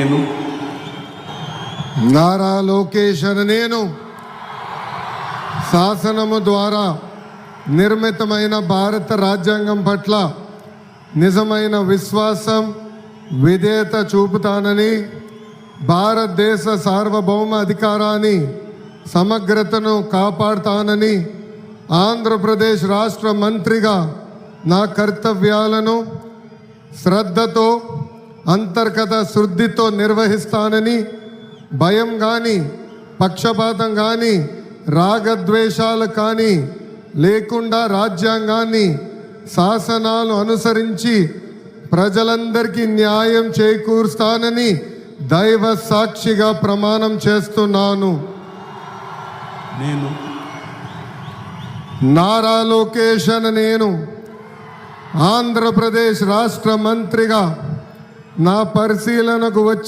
నేను నారా లోకేష్ అనే నేను శాసనము ద్వారా నిర్మితమైన భారత రాజ్యాంగం పట్ల నిజమైన విశ్వాసం విధేయత చూపుతానని, భారతదేశ సార్వభౌమ అధికారాన్ని సమగ్రతను కాపాడుతానని, ఆంధ్రప్రదేశ్ రాష్ట్ర మంత్రిగా నా కర్తవ్యాలను శ్రద్ధతో అంతర్గత శుద్ధితో నిర్వహిస్తానని, భయం కానీ పక్షపాతం కానీ రాగద్వేషాలు కానీ లేకుండా రాజ్యాంగాన్ని శాసనాలు అనుసరించి ప్రజలందరికీ న్యాయం చేకూరుస్తానని దైవ సాక్షిగా ప్రమాణం చేస్తున్నాను. నేను నారా లోకేష్ అనే నేను ఆంధ్రప్రదేశ్ రాష్ట్ర మంత్రిగా నా పరిశీలనకు వచ్చి